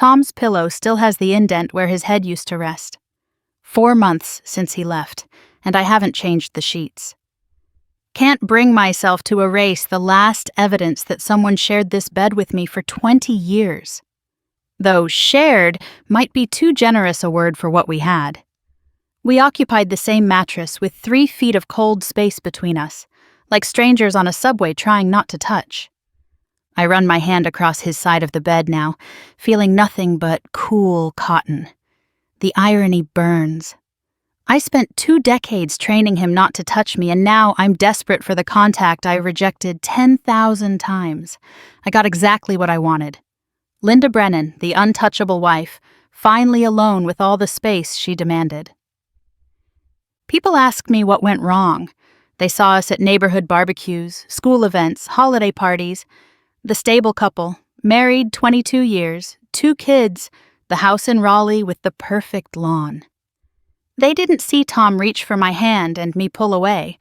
Tom's pillow still has the indent where his head used to rest. 4 months since he left, and I haven't changed the sheets. Can't bring myself to erase the last evidence that someone shared this bed with me for 20 years. Though shared might be too generous a word for what we had. We occupied the same mattress with 3 feet of cold space between us, like strangers on a subway trying not to touch. I run my hand across his side of the bed now, feeling nothing but cool cotton. The irony burns. I spent 2 decades training him not to touch me, and now I'm desperate for the contact I rejected 10,000 times. I got exactly what I wanted. Linda Brennan, the untouchable wife, finally alone with all the space she demanded. People ask me what went wrong. They saw us at neighborhood barbecues, school events, holiday parties. The stable couple, married 22 years, 2 kids, the house in Raleigh with the perfect lawn. They didn't see Tom reach for my hand and me pull away.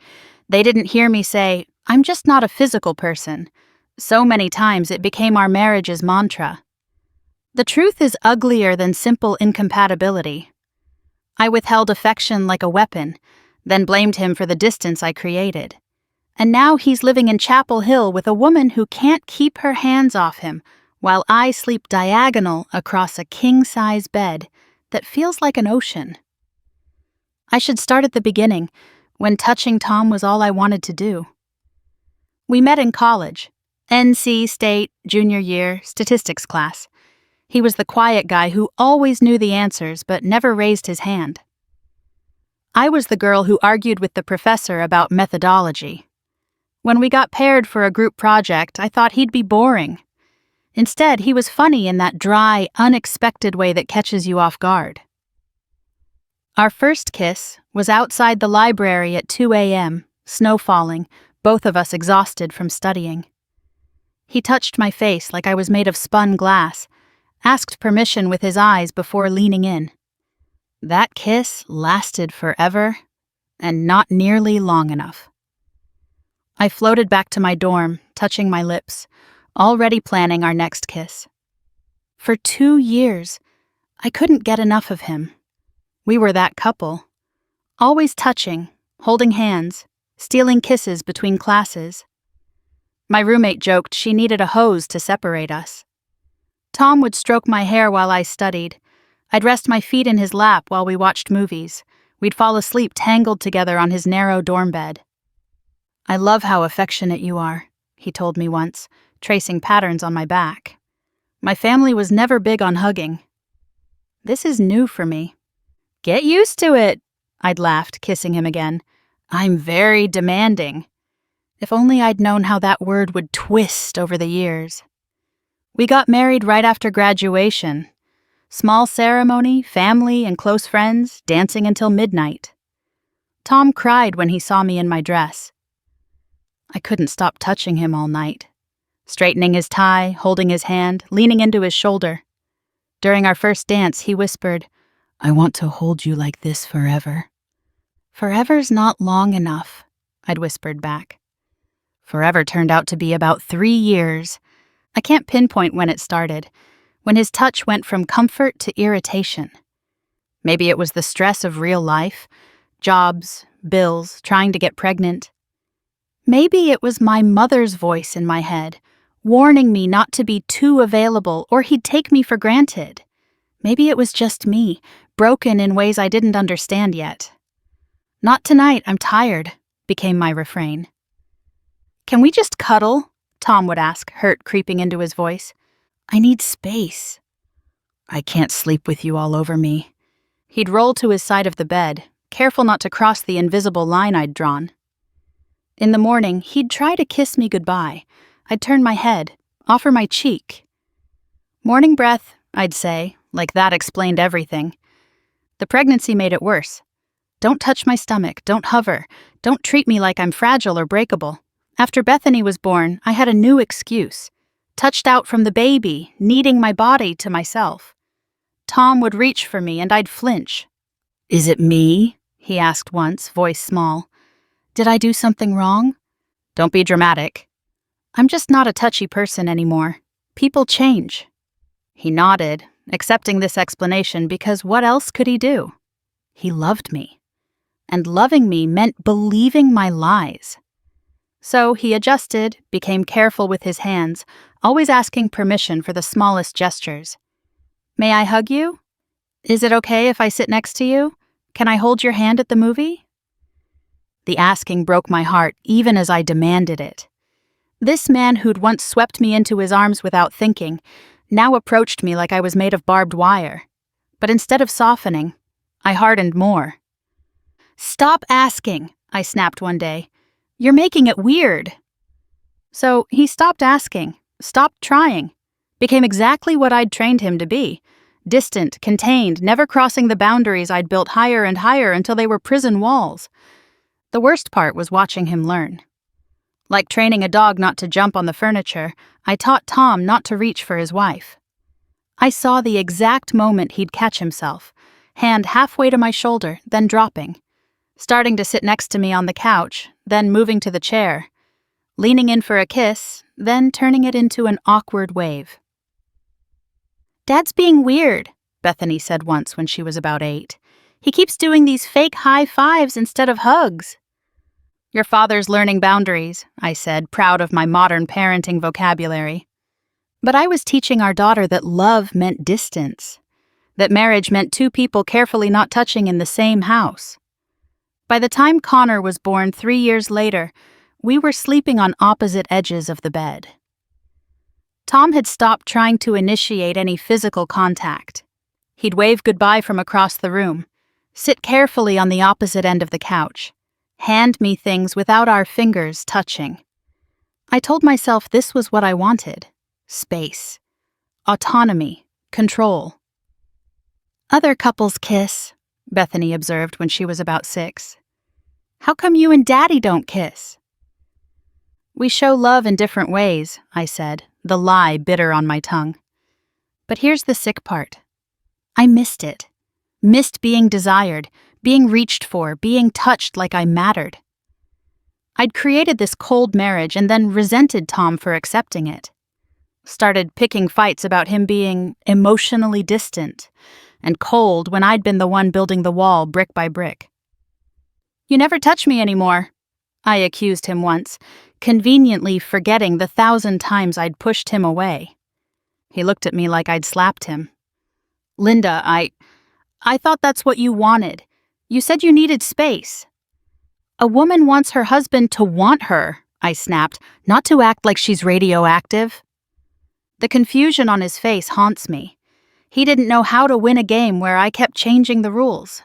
They didn't hear me say, "I'm just not a physical person." So many times it became our marriage's mantra. The truth is uglier than simple incompatibility. I withheld affection like a weapon, then blamed him for the distance I created. And now he's living in Chapel Hill with a woman who can't keep her hands off him, while I sleep diagonal across a king-size bed that feels like an ocean. I should start at the beginning, when touching Tom was all I wanted to do. We met in college, NC State, junior year, statistics class. He was the quiet guy who always knew the answers but never raised his hand. I was the girl who argued with the professor about methodology. When we got paired for a group project, I thought he'd be boring. Instead, he was funny in that dry, unexpected way that catches you off guard. Our first kiss was outside the library at 2 a.m., snow falling, both of us exhausted from studying. He touched my face like I was made of spun glass, asked permission with his eyes before leaning in. That kiss lasted forever, and not nearly long enough. I floated back to my dorm, touching my lips, already planning our next kiss. For 2 years, I couldn't get enough of him. We were that couple, always touching, holding hands, stealing kisses between classes. My roommate joked she needed a hose to separate us. Tom would stroke my hair while I studied. I'd rest my feet in his lap while we watched movies. We'd fall asleep tangled together on his narrow dorm bed. "I love how affectionate you are," he told me once, tracing patterns on my back. My family was never big on hugging. This is new for me. "Get used to it," I'd laughed, kissing him again. "I'm very demanding." If only I'd known how that word would twist over the years. We got married right after graduation. Small ceremony, family and close friends, dancing until midnight. Tom cried when he saw me in my dress. I couldn't stop touching him all night, straightening his tie, holding his hand, leaning into his shoulder. During our first dance, he whispered, "I want to hold you like this forever." "Forever's not long enough," I'd whispered back. Forever turned out to be about 3 years. I can't pinpoint when it started, when his touch went from comfort to irritation. Maybe it was the stress of real life, jobs, bills, trying to get pregnant. Maybe it was my mother's voice in my head, warning me not to be too available or he'd take me for granted. Maybe it was just me, broken in ways I didn't understand yet. "Not tonight, I'm tired," became my refrain. "Can we just cuddle?" Tom would ask, hurt creeping into his voice. "I need space." "I can't sleep with you all over me." He'd roll to his side of the bed, careful not to cross the invisible line I'd drawn. In the morning, he'd try to kiss me goodbye. I'd turn my head, offer my cheek. "Morning breath," I'd say, like that explained everything. The pregnancy made it worse. "Don't touch my stomach, don't hover, don't treat me like I'm fragile or breakable." After Bethany was born, I had a new excuse. Touched out from the baby, needing my body to myself. Tom would reach for me and I'd flinch. "Is it me?" he asked once, voice small. "Did I do something wrong?" "Don't be dramatic." "I'm just not a touchy person anymore. People change." He nodded, accepting this explanation because what else could he do? He loved me. And loving me meant believing my lies. So he adjusted, became careful with his hands, always asking permission for the smallest gestures. May I hug you? Is it okay if I sit next to you? Can I hold your hand at the movie? The asking broke my heart even as I demanded it. This man who'd once swept me into his arms without thinking, now approached me like I was made of barbed wire. But instead of softening, I hardened more. Stop asking, I snapped one day. You're making it weird. So he stopped asking, stopped trying, became exactly what I'd trained him to be. Distant, contained, never crossing the boundaries I'd built higher and higher until they were prison walls. The worst part was watching him learn. Like training a dog not to jump on the furniture, I taught Tom not to reach for his wife. I saw the exact moment he'd catch himself, hand halfway to my shoulder, then dropping, starting to sit next to me on the couch, then moving to the chair, leaning in for a kiss, then turning it into an awkward wave. Dad's being weird, Bethany said once when she was about 8. He keeps doing these fake high fives instead of hugs. Your father's learning boundaries, I said, proud of my modern parenting vocabulary. But I was teaching our daughter that love meant distance, that marriage meant two people carefully not touching in the same house. By the time Connor was born 3 years later, we were sleeping on opposite edges of the bed. Tom had stopped trying to initiate any physical contact. He'd wave goodbye from across the room, sit carefully on the opposite end of the couch, hand me things without our fingers touching. I told myself this was what I wanted: space, autonomy, control. Other couples kiss, Bethany observed when she was about 6. How come you and Daddy don't kiss? We show love in different ways, I said, the lie bitter on my tongue. But here's the sick part. I missed it. Missed being desired, being reached for, being touched like I mattered. I'd created this cold marriage and then resented Tom for accepting it. Started picking fights about him being emotionally distant and cold when I'd been the one building the wall brick by brick. You never touch me anymore, I accused him once, conveniently forgetting the 1,000 times I'd pushed him away. He looked at me like I'd slapped him. Linda, I thought that's what you wanted. You said you needed space. A woman wants her husband to want her, I snapped, not to act like she's radioactive. The confusion on his face haunts me. He didn't know how to win a game where I kept changing the rules.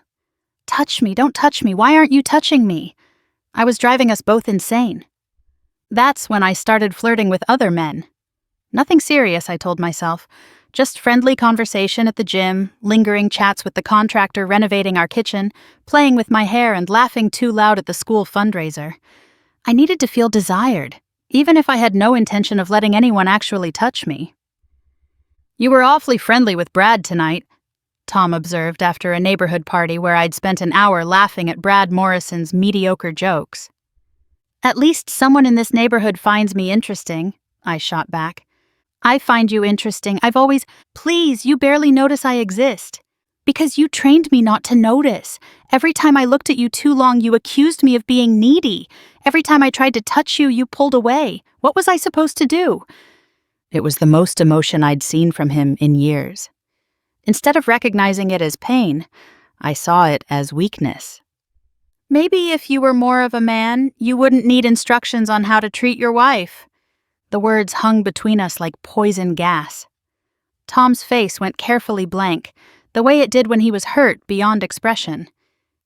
Touch me, don't touch me, why aren't you touching me? I was driving us both insane. That's when I started flirting with other men. Nothing serious, I told myself. Just friendly conversation at the gym, lingering chats with the contractor renovating our kitchen, playing with my hair and laughing too loud at the school fundraiser. I needed to feel desired, even if I had no intention of letting anyone actually touch me. You were awfully friendly with Brad tonight, Tom observed after a neighborhood party where I'd spent an hour laughing at Brad Morrison's mediocre jokes. At least someone in this neighborhood finds me interesting, I shot back. I find you interesting. Please, you barely notice I exist. Because you trained me not to notice. Every time I looked at you too long, you accused me of being needy. Every time I tried to touch you, you pulled away. What was I supposed to do? It was the most emotion I'd seen from him in years. Instead of recognizing it as pain, I saw it as weakness. Maybe if you were more of a man, you wouldn't need instructions on how to treat your wife. The words hung between us like poison gas. Tom's face went carefully blank, the way it did when he was hurt beyond expression.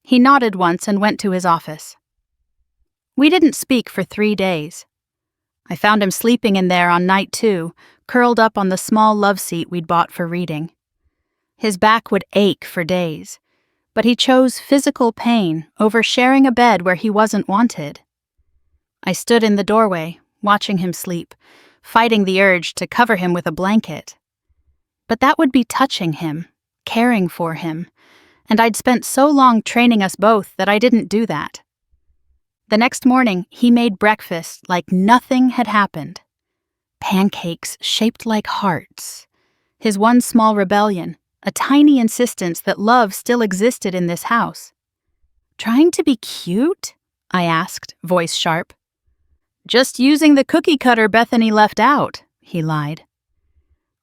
He nodded once and went to his office. We didn't speak for 3 days. I found him sleeping in there on night 2, curled up on the small love seat we'd bought for reading. His back would ache for days, but he chose physical pain over sharing a bed where he wasn't wanted. I stood in the doorway, watching him sleep, fighting the urge to cover him with a blanket. But that would be touching him, caring for him, and I'd spent so long training us both that I didn't do that. The next morning, he made breakfast like nothing had happened. Pancakes shaped like hearts, His one small rebellion, a tiny insistence that love still existed in this house. "Trying to be cute?" I asked, voice sharp. "Just using the cookie cutter Bethany left out," he lied.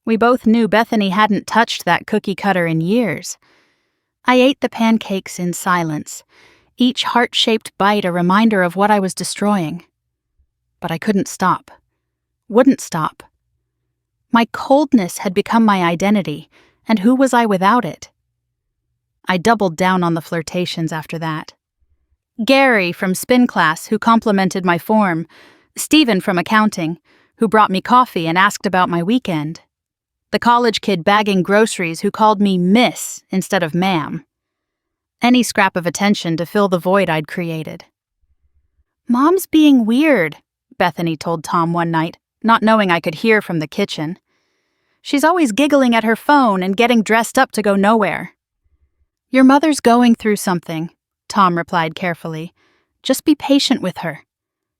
We both knew Bethany hadn't touched that cookie cutter in years. I ate the pancakes in silence, each heart-shaped bite a reminder of what I was destroying. But I couldn't stop. Wouldn't stop. My coldness had become my identity, and who was I without it? I doubled down on the flirtations after that. Gary from spin class, who complimented my form, Stephen from accounting, who brought me coffee and asked about my weekend, the college kid bagging groceries who called me Miss instead of Ma'am. Any scrap of attention to fill the void I'd created. "Mom's being weird," Bethany told Tom one night, not knowing I could hear from the kitchen. "She's always giggling at her phone and getting dressed up to go nowhere." "Your mother's going through something," Tom replied carefully. "Just be patient with her."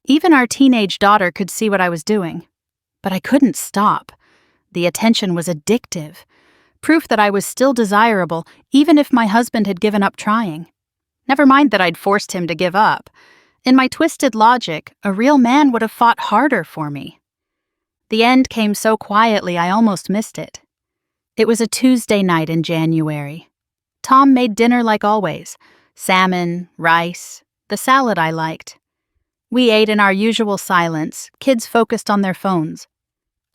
Even our teenage daughter could see what I was doing. But I couldn't stop. The attention was addictive. Proof that I was still desirable, even if my husband had given up trying. Never mind that I'd forced him to give up. In my twisted logic, a real man would have fought harder for me. The end came so quietly I almost missed it. It was a Tuesday night in January. Tom made dinner like always. Salmon, rice, the salad I liked. We ate in our usual silence, kids focused on their phones.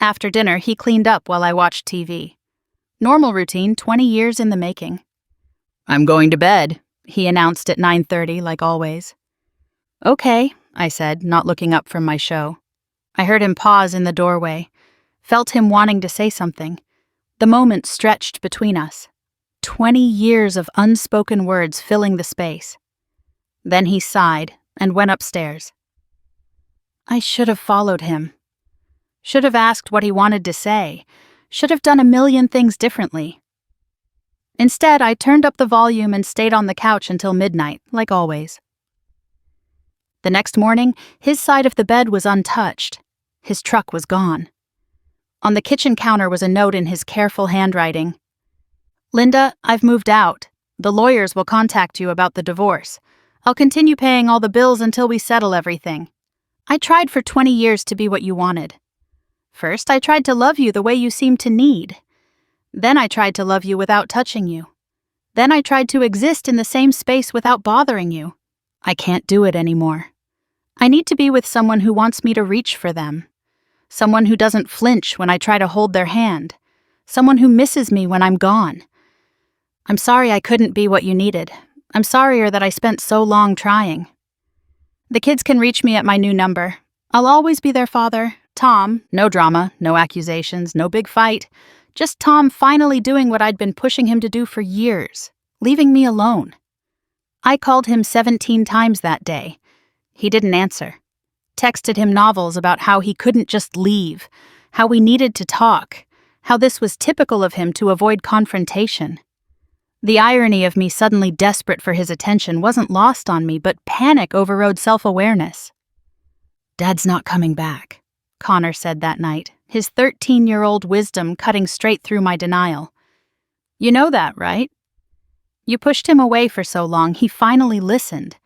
After dinner, he cleaned up while I watched TV. Normal routine, 20 years in the making. "I'm going to bed," he announced at 9:30 like always. "Okay," I said, not looking up from my show. I heard him pause in the doorway, felt him wanting to say something. The moment stretched between us. 20 years of unspoken words filling the space. Then he sighed and went upstairs. I should have followed him. Should have asked what he wanted to say. Should have done a million things differently. Instead, I turned up the volume and stayed on the couch until midnight, like always. The next morning, his side of the bed was untouched. His truck was gone. On the kitchen counter was a note in his careful handwriting. "Linda, I've moved out. The lawyers will contact you about the divorce. I'll continue paying all the bills until we settle everything. I tried for 20 years to be what you wanted. First, I tried to love you the way you seemed to need. Then I tried to love you without touching you. Then I tried to exist in the same space without bothering you. I can't do it anymore. I need to be with someone who wants me to reach for them. Someone who doesn't flinch when I try to hold their hand. Someone who misses me when I'm gone. I'm sorry I couldn't be what you needed. I'm sorrier that I spent so long trying. The kids can reach me at my new number. I'll always be their father, Tom. No drama, no accusations, no big fight. Just Tom finally doing what I'd been pushing him to do for years, leaving me alone. I called him 17 times that day. He didn't answer. Texted him novels about how he couldn't just leave, how we needed to talk, how this was typical of him to avoid confrontation. The irony of me suddenly desperate for his attention wasn't lost on me, but panic overrode self-awareness. "Dad's not coming back," Connor said that night, his 13-year-old wisdom cutting straight through my denial. "You know that, right? You pushed him away for so long, he finally listened.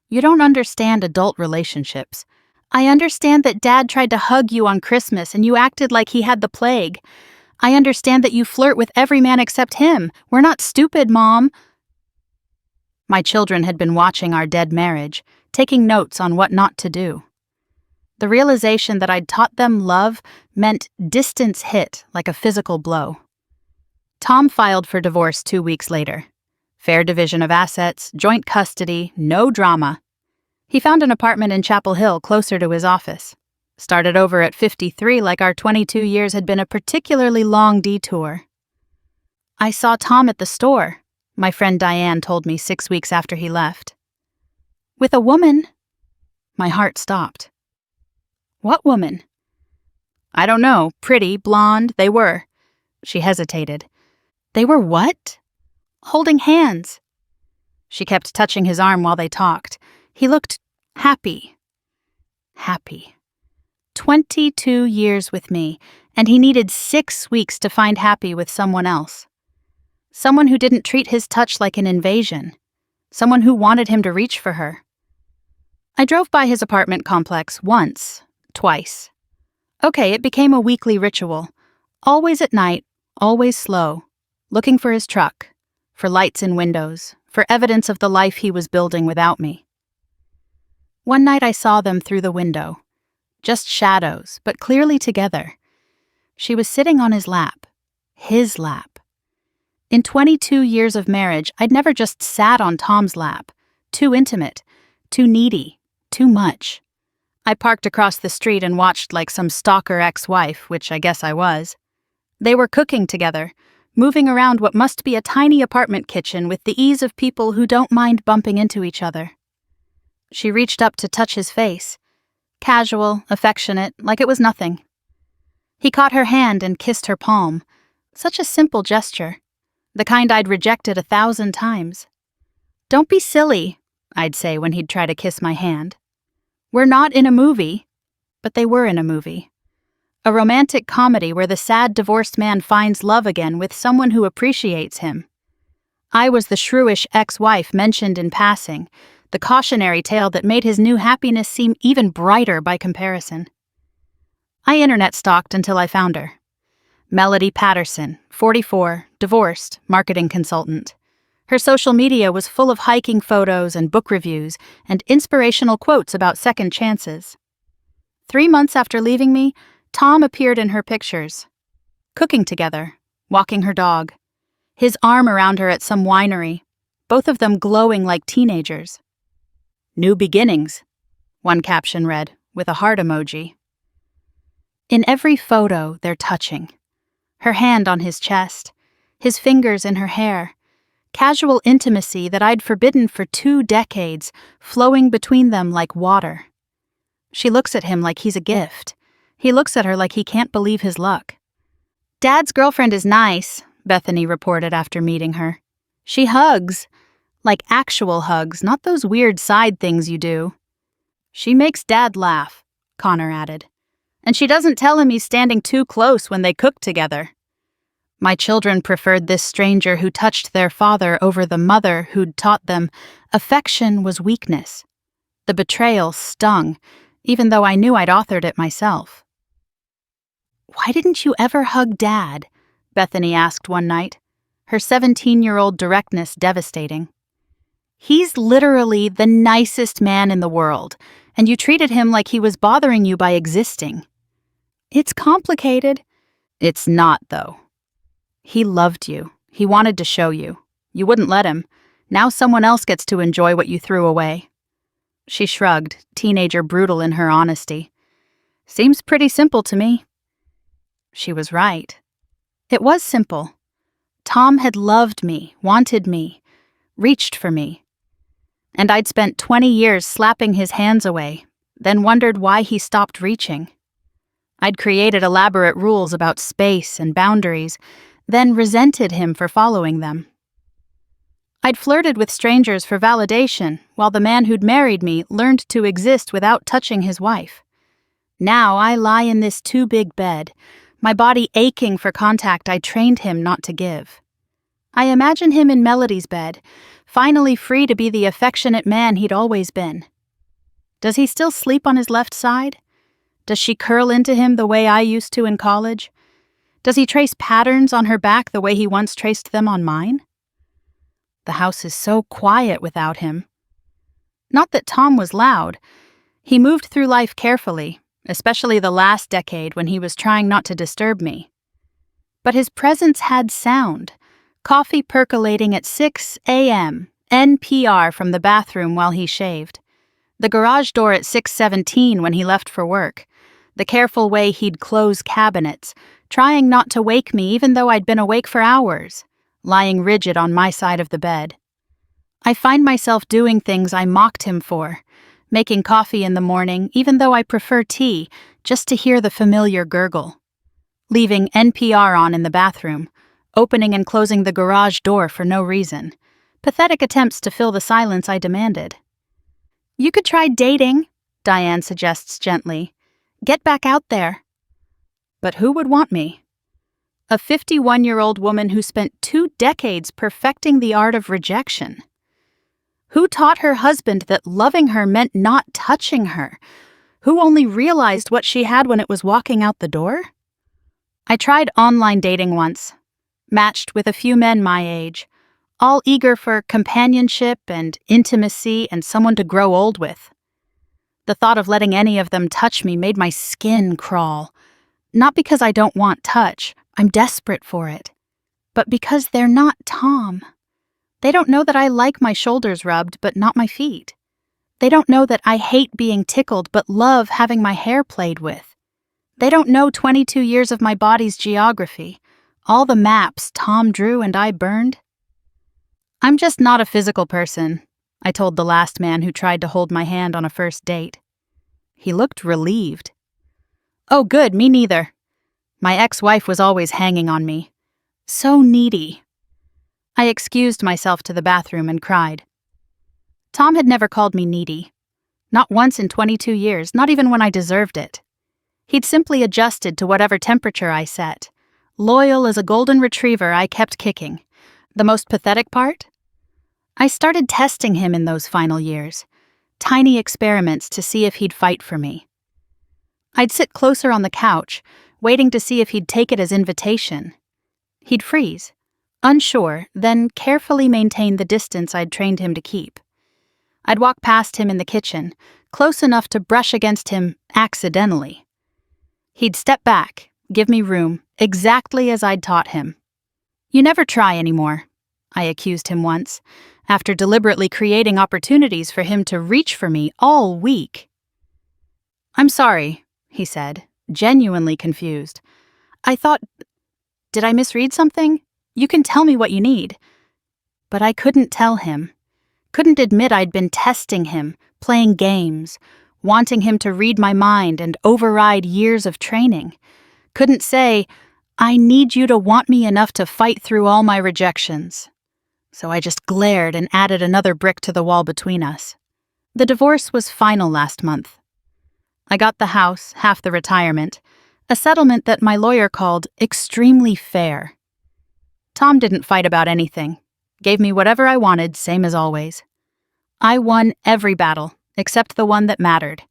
You don't understand adult relationships. I understand that Dad tried to hug you on Christmas and you acted like he had the plague. I understand that you flirt with every man except him. We're not stupid, Mom." My children had been watching our dead marriage, taking notes on what not to do. The realization that I'd taught them love meant distance hit like a physical blow. Tom filed for divorce 2 weeks later. Fair division of assets, joint custody, no drama. He found an apartment in Chapel Hill closer to his office. Started over at 53 like our 22 years had been a particularly long detour. "I saw Tom at the store," my friend Diane told me 6 weeks after he left. "With a woman." My heart stopped. "What woman?" "I don't know. Pretty, blonde, they were." She hesitated. "They were what?" "Holding hands." She kept touching his arm while they talked. He looked happy. Happy. 22 years with me, and he needed 6 weeks to find happy with someone else. Someone who didn't treat his touch like an invasion. Someone who wanted him to reach for her. I drove by his apartment complex once, twice. Okay, it became a weekly ritual. Always at night, always slow, looking for his truck, for lights in windows, for evidence of the life he was building without me. One night I saw them through the window. Just shadows, but clearly together. She was sitting on his lap. His lap. In 22 years of marriage, I'd never just sat on Tom's lap. Too intimate, too needy, too much. I parked across the street and watched like some stalker ex-wife, which I guess I was. They were cooking together, moving around what must be a tiny apartment kitchen with the ease of people who don't mind bumping into each other. She reached up to touch his face. Casual, affectionate, like it was nothing. He caught her hand and kissed her palm. Such a simple gesture. The kind I'd rejected 1,000 times. "Don't be silly," I'd say when he'd try to kiss my hand. "We're not in a movie." But they were in a movie. A romantic comedy where the sad divorced man finds love again with someone who appreciates him. I was the shrewish ex-wife mentioned in passing, the cautionary tale that made his new happiness seem even brighter by comparison. I internet stalked until I found her. Melody Patterson, 44, divorced, marketing consultant. Her social media was full of hiking photos and book reviews and inspirational quotes about second chances. 3 months after leaving me, Tom appeared in her pictures. Cooking together, walking her dog. His arm around her at some winery, both of them glowing like teenagers. "New beginnings," one caption read, with a heart emoji. In every photo, they're touching. Her hand on his chest, his fingers in her hair, casual intimacy that I'd forbidden for 2 decades, flowing between them like water. She looks at him like he's a gift. He looks at her like he can't believe his luck. "Dad's girlfriend is nice," Bethany reported after meeting her. "She hugs. Like actual hugs, not those weird side things you do." "She makes Dad laugh," Connor added. "And she doesn't tell him he's standing too close when they cook together." My children preferred this stranger who touched their father over the mother who'd taught them affection was weakness. The betrayal stung, even though I knew I'd authored it myself. "Why didn't you ever hug Dad?" Bethany asked one night, her 17-year-old directness devastating. "He's literally the nicest man in the world, and you treated him like he was bothering you by existing." "It's complicated." "It's not, though. He loved you. He wanted to show you. You wouldn't let him. Now someone else gets to enjoy what you threw away." She shrugged, teenager brutal in her honesty. "Seems pretty simple to me." She was right. It was simple. Tom had loved me, wanted me, reached for me. And I'd spent 20 years slapping his hands away, then wondered why he stopped reaching. I'd created elaborate rules about space and boundaries, then resented him for following them. I'd flirted with strangers for validation, while the man who'd married me learned to exist without touching his wife. Now I lie in this too-big bed, my body aching for contact I trained him not to give. I imagine him in Melody's bed, finally free to be the affectionate man he'd always been. Does he still sleep on his left side? Does she curl into him the way I used to in college? Does he trace patterns on her back the way he once traced them on mine? The house is so quiet without him. Not that Tom was loud. He moved through life carefully, especially the last decade when he was trying not to disturb me. But his presence had sound, coffee percolating at 6 a.m., NPR from the bathroom while he shaved, the garage door at 6:17 when he left for work, the careful way he'd close cabinets, trying not to wake me even though I'd been awake for hours, lying rigid on my side of the bed. I find myself doing things I mocked him for, making coffee in the morning even though I prefer tea, just to hear the familiar gurgle. Leaving NPR on in the bathroom, opening and closing the garage door for no reason. Pathetic attempts to fill the silence I demanded. "You could try dating," Diane suggests gently. Get back out there. But who would want me? A 51-year-old woman who spent 2 decades perfecting the art of rejection. Who taught her husband that loving her meant not touching her? Who only realized what she had when it was walking out the door? I tried online dating once, matched with a few men my age, all eager for companionship and intimacy and someone to grow old with. The thought of letting any of them touch me made my skin crawl. Not because I don't want touch, I'm desperate for it, but because they're not Tom. They don't know that I like my shoulders rubbed, but not my feet. They don't know that I hate being tickled, but love having my hair played with. They don't know 22 years of my body's geography, all the maps Tom drew and I burned. I'm just not a physical person, I told the last man who tried to hold my hand on a first date. He looked relieved. Oh, good, me neither. My ex-wife was always hanging on me. So needy. I excused myself to the bathroom and cried. Tom had never called me needy. Not once in 22 years, not even when I deserved it. He'd simply adjusted to whatever temperature I set. Loyal as a golden retriever, I kept kicking. The most pathetic part? I started testing him in those final years. Tiny experiments to see if he'd fight for me. I'd sit closer on the couch, waiting to see if he'd take it as invitation. He'd freeze, unsure, then carefully maintain the distance I'd trained him to keep. I'd walk past him in the kitchen, close enough to brush against him accidentally. He'd step back, give me room, exactly as I'd taught him. You never try anymore, I accused him once, after deliberately creating opportunities for him to reach for me all week. I'm sorry, he said, genuinely confused. I thought, did I misread something? You can tell me what you need. But I couldn't tell him. Couldn't admit I'd been testing him, playing games, wanting him to read my mind and override years of training. Couldn't say, I need you to want me enough to fight through all my rejections. So I just glared and added another brick to the wall between us. The divorce was final last month. I got the house, half the retirement, a settlement that my lawyer called extremely fair. Tom didn't fight about anything, gave me whatever I wanted, same as always. I won every battle, except the one that mattered.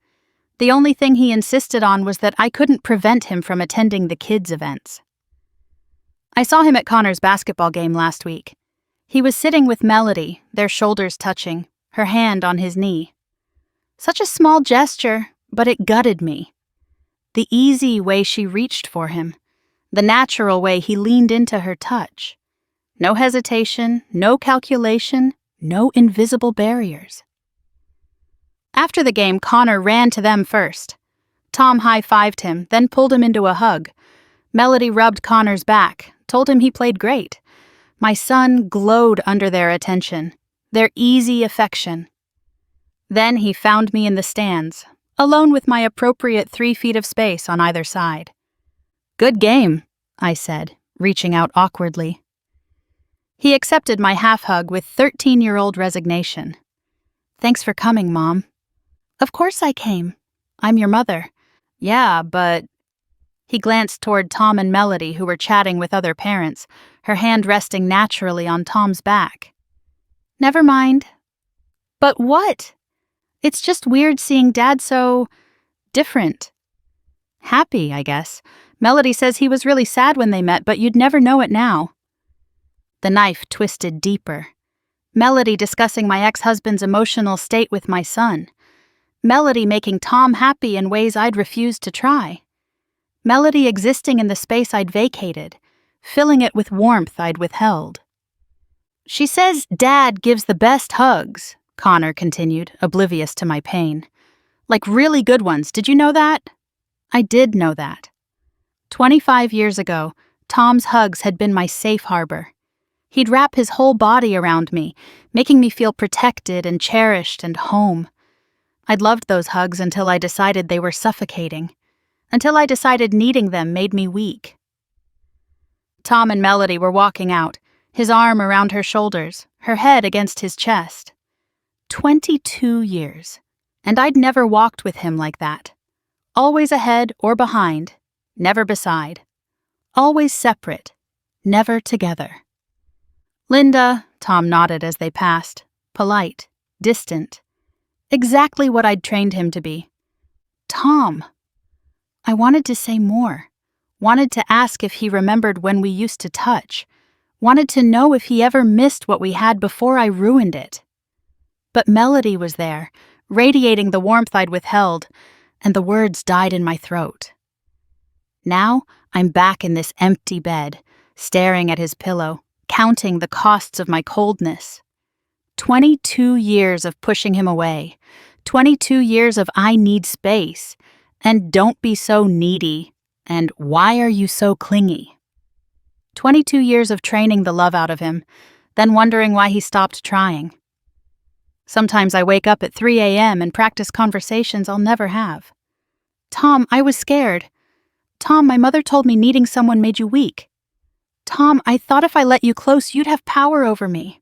The only thing he insisted on was that I couldn't prevent him from attending the kids' events. I saw him at Connor's basketball game last week. He was sitting with Melody, their shoulders touching, her hand on his knee. Such a small gesture, but it gutted me. The easy way she reached for him, the natural way he leaned into her touch. No hesitation, no calculation, no invisible barriers. After the game, Connor ran to them first. Tom high-fived him, then pulled him into a hug. Melody rubbed Connor's back, told him he played great. My son glowed under their attention, their easy affection. Then he found me in the stands, alone with my appropriate 3 feet of space on either side. Good game, I said, reaching out awkwardly. He accepted my half-hug with 13-year-old resignation. Thanks for coming, Mom. Of course I came. I'm your mother. Yeah, but... He glanced toward Tom and Melody, who were chatting with other parents, her hand resting naturally on Tom's back. Never mind. But what? It's just weird seeing Dad so... different. Happy, I guess. Melody says he was really sad when they met, but you'd never know it now. The knife twisted deeper. Melody discussing my ex-husband's emotional state with my son. Melody making Tom happy in ways I'd refused to try. Melody existing in the space I'd vacated, filling it with warmth I'd withheld. She says Dad gives the best hugs, Connor continued, oblivious to my pain. Like really good ones, did you know that? I did know that. 25 years ago, Tom's hugs had been my safe harbor. He'd wrap his whole body around me, making me feel protected and cherished and home. I'd loved those hugs until I decided they were suffocating. Until I decided needing them made me weak. Tom and Melody were walking out, his arm around her shoulders, her head against his chest. 22 years, and I'd never walked with him like that. Always ahead or behind, never beside. Always separate, never together. Linda, Tom nodded as they passed, polite, distant. Exactly what I'd trained him to be. Tom. I wanted to say more. Wanted to ask if he remembered when we used to touch. Wanted to know if he ever missed what we had before I ruined it. But Melody was there, radiating the warmth I'd withheld, and the words died in my throat. Now I'm back in this empty bed, staring at his pillow, counting the costs of my coldness. 22 years of pushing him away. 22 years of I need space. And don't be so needy. And why are you so clingy? 22 years of training the love out of him, then wondering why he stopped trying. Sometimes I wake up at 3 a.m. and practice conversations I'll never have. Tom, I was scared. Tom, my mother told me needing someone made you weak. Tom, I thought if I let you close, you'd have power over me.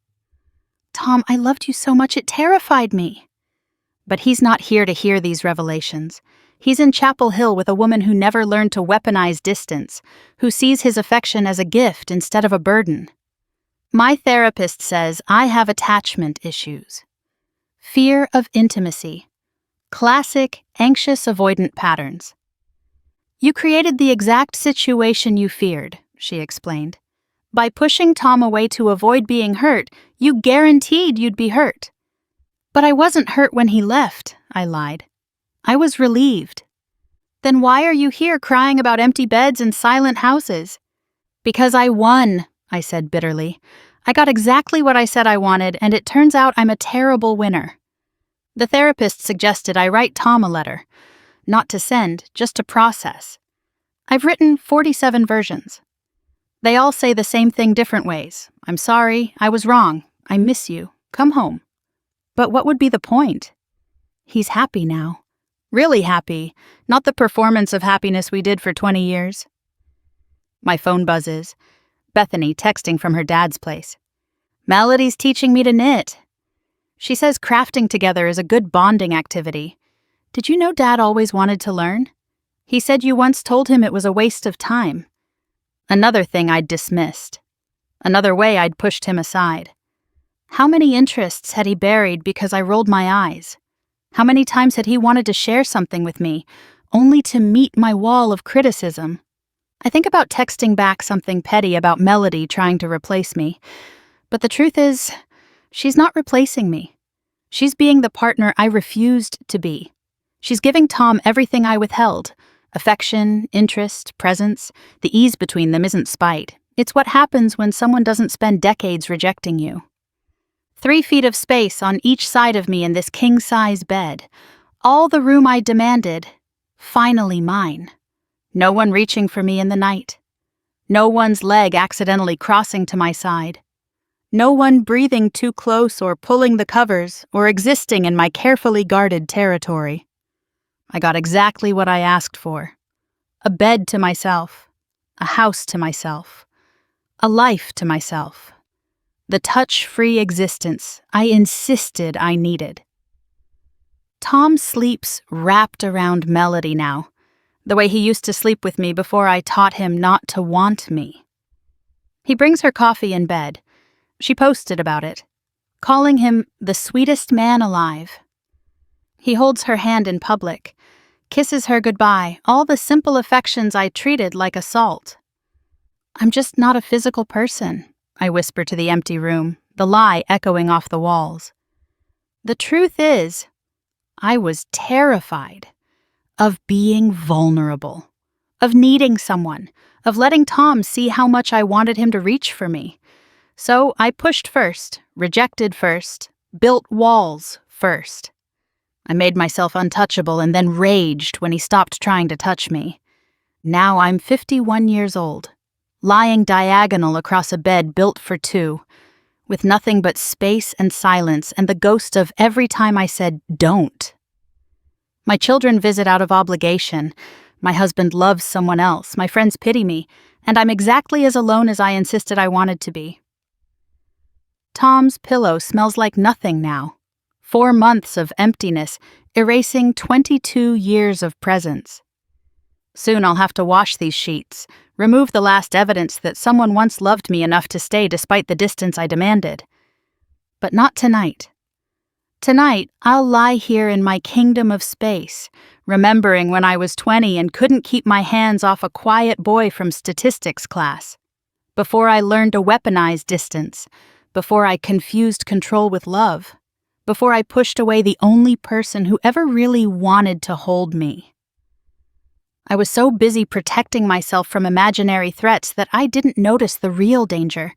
Tom, I loved you so much it terrified me. But he's not here to hear these revelations. He's in Chapel Hill with a woman who never learned to weaponize distance, who sees his affection as a gift instead of a burden. My therapist says I have attachment issues. Fear of intimacy. Classic anxious avoidant patterns. You created the exact situation you feared, she explained. By pushing Tom away to avoid being hurt, you guaranteed you'd be hurt. But I wasn't hurt when he left, I lied. I was relieved. Then why are you here crying about empty beds and silent houses? Because I won, I said bitterly. I got exactly what I said I wanted, and it turns out I'm a terrible winner. The therapist suggested I write Tom a letter. Not to send, just to process. I've written 47 versions. They all say the same thing different ways. I'm sorry, I was wrong, I miss you, come home. But what would be the point? He's happy now. Really happy, not the performance of happiness we did for 20 years. My phone buzzes. Bethany texting from her dad's place. Melody's teaching me to knit. She says crafting together is a good bonding activity. Did you know Dad always wanted to learn? He said you once told him it was a waste of time. Another thing I'd dismissed. Another way I'd pushed him aside. How many interests had he buried because I rolled my eyes? How many times had he wanted to share something with me, only to meet my wall of criticism? I think about texting back something petty about Melody trying to replace me. But the truth is, she's not replacing me. She's being the partner I refused to be. She's giving Tom everything I withheld. Affection, interest, presence. The ease between them isn't spite. It's what happens when someone doesn't spend decades rejecting you. 3 feet of space on each side of me in this king-size bed. All the room I demanded. Finally mine. No one reaching for me in the night. No one's leg accidentally crossing to my side. No one breathing too close or pulling the covers or existing in my carefully guarded territory. I got exactly what I asked for. A bed to myself. A house to myself. A life to myself. The touch-free existence I insisted I needed. Tom sleeps wrapped around Melody now, the way he used to sleep with me before I taught him not to want me. He brings her coffee in bed. She posted about it, calling him the sweetest man alive. He holds her hand in public, kisses her goodbye, all the simple affections I treated like assault. I'm just not a physical person, I whisper to the empty room, the lie echoing off the walls. The truth is, I was terrified of being vulnerable, of needing someone, of letting Tom see how much I wanted him to reach for me. So I pushed first, rejected first, built walls first. I made myself untouchable and then raged when he stopped trying to touch me. Now I'm 51 years old. Lying diagonal across a bed built for 2, with nothing but space and silence and the ghost of every time I said, don't. My children visit out of obligation. My husband loves someone else. My friends pity me, and I'm exactly as alone as I insisted I wanted to be. Tom's pillow smells like nothing now. 4 months of emptiness, erasing 22 years of presence. Soon I'll have to wash these sheets, remove the last evidence that someone once loved me enough to stay despite the distance I demanded. But not tonight. Tonight, I'll lie here in my kingdom of space, remembering when I was 20 and couldn't keep my hands off a quiet boy from statistics class. Before I learned to weaponize distance, before I confused control with love, before I pushed away the only person who ever really wanted to hold me. I was so busy protecting myself from imaginary threats that I didn't notice the real danger.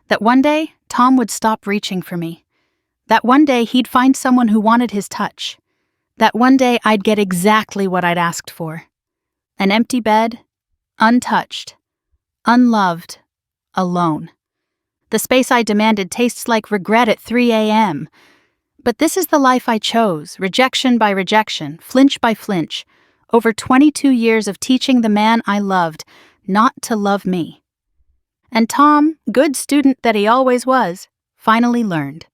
That one day, Tom would stop reaching for me. That one day, he'd find someone who wanted his touch. That one day, I'd get exactly what I'd asked for. An empty bed, untouched, unloved, alone. The space I demanded tastes like regret at 3 a.m. But this is the life I chose, rejection by rejection, flinch by flinch, over 22 years of teaching the man I loved not to love me. And Tom, good student that he always was, finally learned.